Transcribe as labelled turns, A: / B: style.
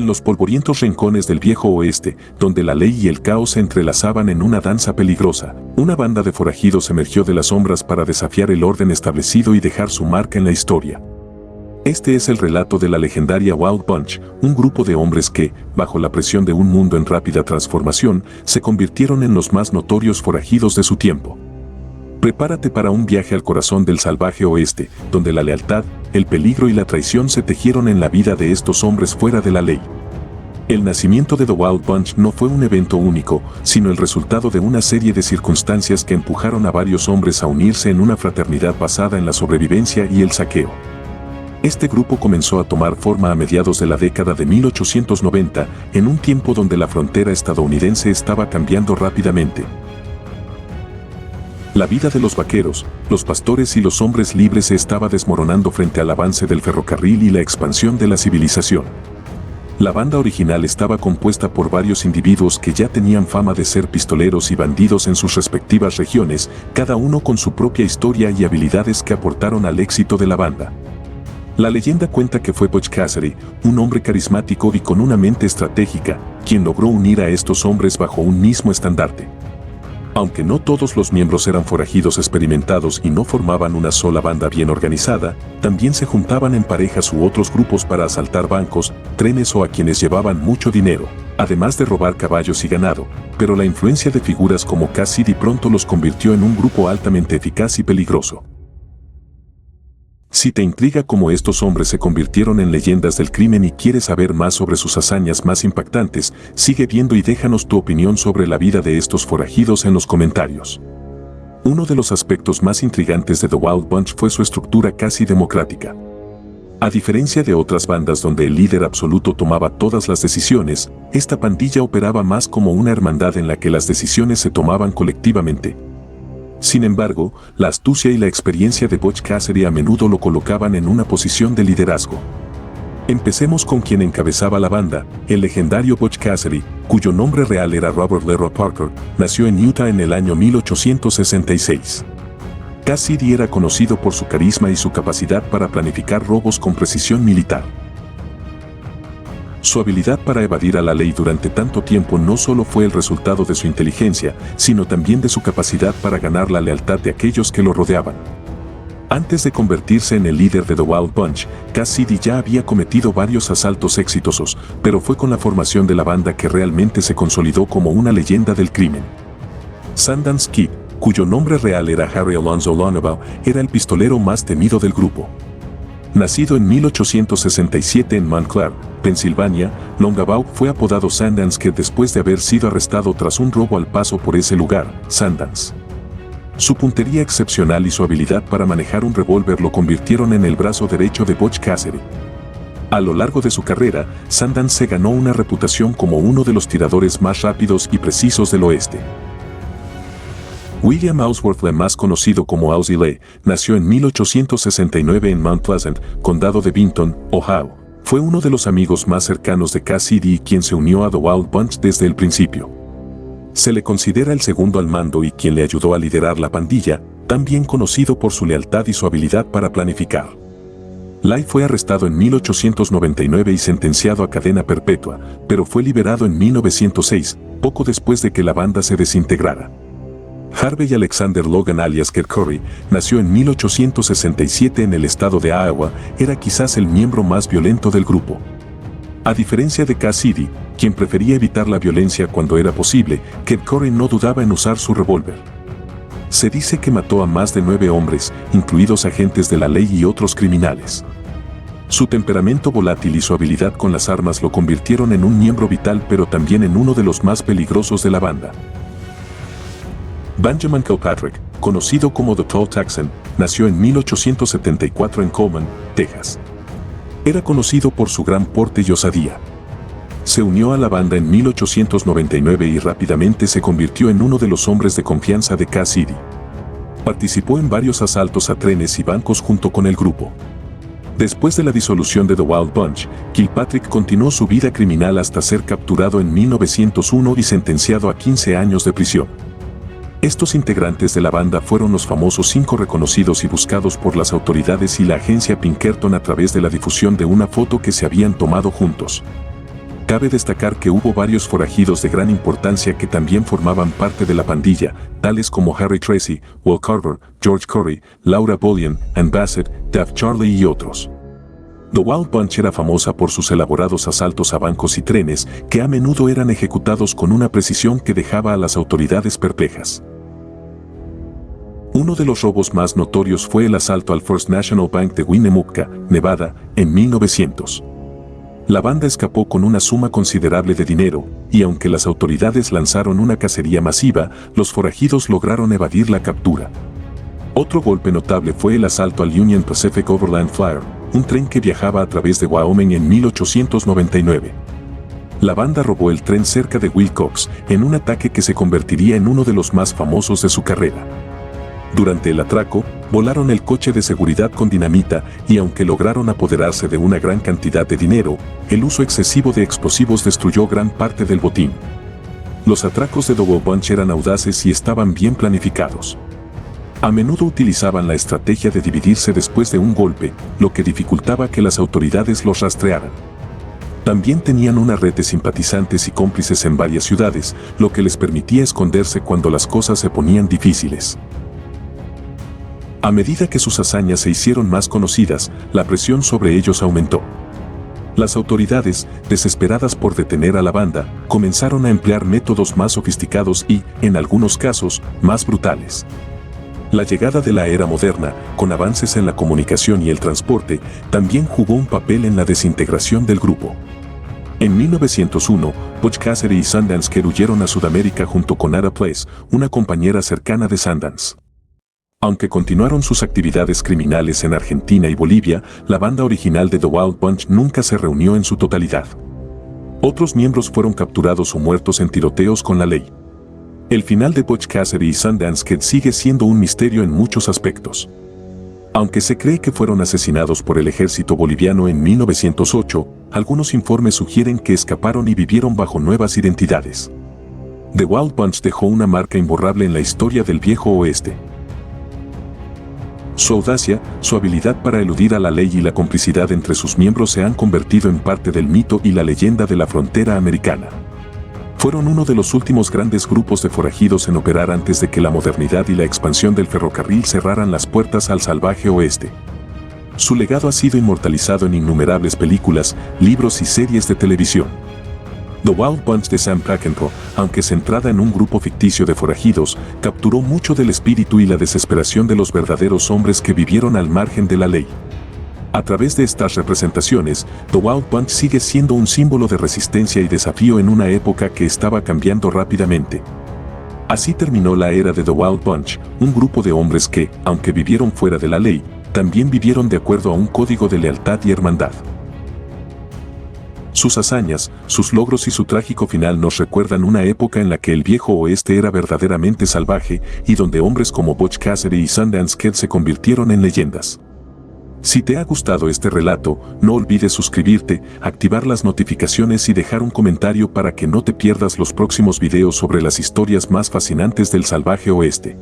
A: los polvorientos rincones del viejo oeste, donde la ley y el caos se entrelazaban en una danza peligrosa, una banda de forajidos emergió de las sombras para desafiar el orden establecido y dejar su marca en la historia. Este es el relato de la legendaria Wild Bunch, un grupo de hombres que, bajo la presión de un mundo en rápida transformación, se convirtieron en los más notorios forajidos de su tiempo. Prepárate para un viaje al corazón del salvaje oeste, donde la lealtad, el peligro y la traición se tejieron en la vida de estos hombres fuera de la ley. El nacimiento de The Wild Bunch no fue un evento único, sino el resultado de una serie de circunstancias que empujaron a varios hombres a unirse en una fraternidad basada en la sobrevivencia y el saqueo. Este grupo comenzó a tomar forma a mediados de la década de 1890, en un tiempo donde la frontera estadounidense estaba cambiando rápidamente. La vida de los vaqueros, los pastores y los hombres libres se estaba desmoronando frente al avance del ferrocarril y la expansión de la civilización. La banda original estaba compuesta por varios individuos que ya tenían fama de ser pistoleros y bandidos en sus respectivas regiones, cada uno con su propia historia y habilidades que aportaron al éxito de la banda. La leyenda cuenta que fue Butch Cassidy, un hombre carismático y con una mente estratégica, quien logró unir a estos hombres bajo un mismo estandarte. Aunque no todos los miembros eran forajidos experimentados y no formaban una sola banda bien organizada, también se juntaban en parejas u otros grupos para asaltar bancos, trenes o a quienes llevaban mucho dinero, además de robar caballos y ganado, pero la influencia de figuras como Cassidy pronto los convirtió en un grupo altamente eficaz y peligroso. Si te intriga cómo estos hombres se convirtieron en leyendas del crimen y quieres saber más sobre sus hazañas más impactantes, sigue viendo y déjanos tu opinión sobre la vida de estos forajidos en los comentarios. Uno de los aspectos más intrigantes de The Wild Bunch fue su estructura casi democrática. A diferencia de otras bandas donde el líder absoluto tomaba todas las decisiones, esta pandilla operaba más como una hermandad en la que las decisiones se tomaban colectivamente. Sin embargo, la astucia y la experiencia de Butch Cassidy a menudo lo colocaban en una posición de liderazgo. Empecemos con quien encabezaba la banda, el legendario Butch Cassidy, cuyo nombre real era Robert Leroy Parker, nació en Utah en el año 1866. Cassidy era conocido por su carisma y su capacidad para planificar robos con precisión militar. Su habilidad para evadir a la ley durante tanto tiempo no solo fue el resultado de su inteligencia, sino también de su capacidad para ganar la lealtad de aquellos que lo rodeaban. Antes de convertirse en el líder de The Wild Bunch, Cassidy ya había cometido varios asaltos exitosos, pero fue con la formación de la banda que realmente se consolidó como una leyenda del crimen. Sundance Kid, cuyo nombre real era Harry Alonzo Longabaugh, era el pistolero más temido del grupo. Nacido en 1867 en Montclair, Pensilvania, Longabaugh fue apodado Sundance Kid después de haber sido arrestado tras un robo al paso por ese lugar, Sundance. Su puntería excepcional y su habilidad para manejar un revólver lo convirtieron en el brazo derecho de Butch Cassidy. A lo largo de su carrera, Sundance se ganó una reputación como uno de los tiradores más rápidos y precisos del oeste. William Ellsworth Lee, más conocido como Owsley Lee, nació en 1869 en Mount Pleasant, condado de Benton, Ohio. Fue uno de los amigos más cercanos de Cassidy y quien se unió a The Wild Bunch desde el principio. Se le considera el segundo al mando y quien le ayudó a liderar la pandilla, también conocido por su lealtad y su habilidad para planificar. Lee fue arrestado en 1899 y sentenciado a cadena perpetua, pero fue liberado en 1906, poco después de que la banda se desintegrara. Harvey Alexander Logan alias Kid Curry, nació en 1867 en el estado de Iowa, era quizás el miembro más violento del grupo. A diferencia de Cassidy, quien prefería evitar la violencia cuando era posible, Kid Curry no dudaba en usar su revólver. Se dice que mató a más de 9 hombres, incluidos agentes de la ley y otros criminales. Su temperamento volátil y su habilidad con las armas lo convirtieron en un miembro vital pero también en uno de los más peligrosos de la banda. Benjamin Kilpatrick, conocido como The Tall Texan, nació en 1874 en Coleman, Texas. Era conocido por su gran porte y osadía. Se unió a la banda en 1899 y rápidamente se convirtió en uno de los hombres de confianza de Cassidy. Participó en varios asaltos a trenes y bancos junto con el grupo. Después de la disolución de The Wild Bunch, Kilpatrick continuó su vida criminal hasta ser capturado en 1901 y sentenciado a 15 años de prisión. Estos integrantes de la banda fueron los famosos 5 reconocidos y buscados por las autoridades y la agencia Pinkerton a través de la difusión de una foto que se habían tomado juntos. Cabe destacar que hubo varios forajidos de gran importancia que también formaban parte de la pandilla, tales como Harry Tracy, Will Carver, George Curry, Laura Bullion, Ann Bassett, Dave Charley y otros. The Wild Bunch era famosa por sus elaborados asaltos a bancos y trenes que a menudo eran ejecutados con una precisión que dejaba a las autoridades perplejas. Uno de los robos más notorios fue el asalto al First National Bank de Winnemucca, Nevada, en 1900. La banda escapó con una suma considerable de dinero, y aunque las autoridades lanzaron una cacería masiva, los forajidos lograron evadir la captura. Otro golpe notable fue el asalto al Union Pacific Overland Flyer, un tren que viajaba a través de Wyoming en 1899. La banda robó el tren cerca de Wilcox, en un ataque que se convertiría en uno de los más famosos de su carrera. Durante el atraco, volaron el coche de seguridad con dinamita y aunque lograron apoderarse de una gran cantidad de dinero, el uso excesivo de explosivos destruyó gran parte del botín. Los atracos de The Wild Bunch eran audaces y estaban bien planificados. A menudo utilizaban la estrategia de dividirse después de un golpe, lo que dificultaba que las autoridades los rastrearan. También tenían una red de simpatizantes y cómplices en varias ciudades, lo que les permitía esconderse cuando las cosas se ponían difíciles. A medida que sus hazañas se hicieron más conocidas, la presión sobre ellos aumentó. Las autoridades, desesperadas por detener a la banda, comenzaron a emplear métodos más sofisticados y, en algunos casos, más brutales. La llegada de la era moderna, con avances en la comunicación y el transporte, también jugó un papel en la desintegración del grupo. En 1901, Butch Cassidy y Sundance Kid huyeron a Sudamérica junto con Ada Place, una compañera cercana de Sundance. Aunque continuaron sus actividades criminales en Argentina y Bolivia, la banda original de The Wild Bunch nunca se reunió en su totalidad. Otros miembros fueron capturados o muertos en tiroteos con la ley. El final de Butch Cassidy y Sundance Kid sigue siendo un misterio en muchos aspectos. Aunque se cree que fueron asesinados por el ejército boliviano en 1908, algunos informes sugieren que escaparon y vivieron bajo nuevas identidades. The Wild Bunch dejó una marca imborrable en la historia del viejo oeste. Su audacia, su habilidad para eludir a la ley y la complicidad entre sus miembros se han convertido en parte del mito y la leyenda de la frontera americana. Fueron uno de los últimos grandes grupos de forajidos en operar antes de que la modernidad y la expansión del ferrocarril cerraran las puertas al salvaje oeste. Su legado ha sido inmortalizado en innumerables películas, libros y series de televisión. The Wild Bunch de Sam Peckinpah, aunque centrada en un grupo ficticio de forajidos, capturó mucho del espíritu y la desesperación de los verdaderos hombres que vivieron al margen de la ley. A través de estas representaciones, The Wild Bunch sigue siendo un símbolo de resistencia y desafío en una época que estaba cambiando rápidamente. Así terminó la era de The Wild Bunch, un grupo de hombres que, aunque vivieron fuera de la ley, también vivieron de acuerdo a un código de lealtad y hermandad. Sus hazañas, sus logros y su trágico final nos recuerdan una época en la que el viejo oeste era verdaderamente salvaje y donde hombres como Butch Cassidy y Sundance Kid se convirtieron en leyendas. Si te ha gustado este relato, no olvides suscribirte, activar las notificaciones y dejar un comentario para que no te pierdas los próximos videos sobre las historias más fascinantes del salvaje oeste.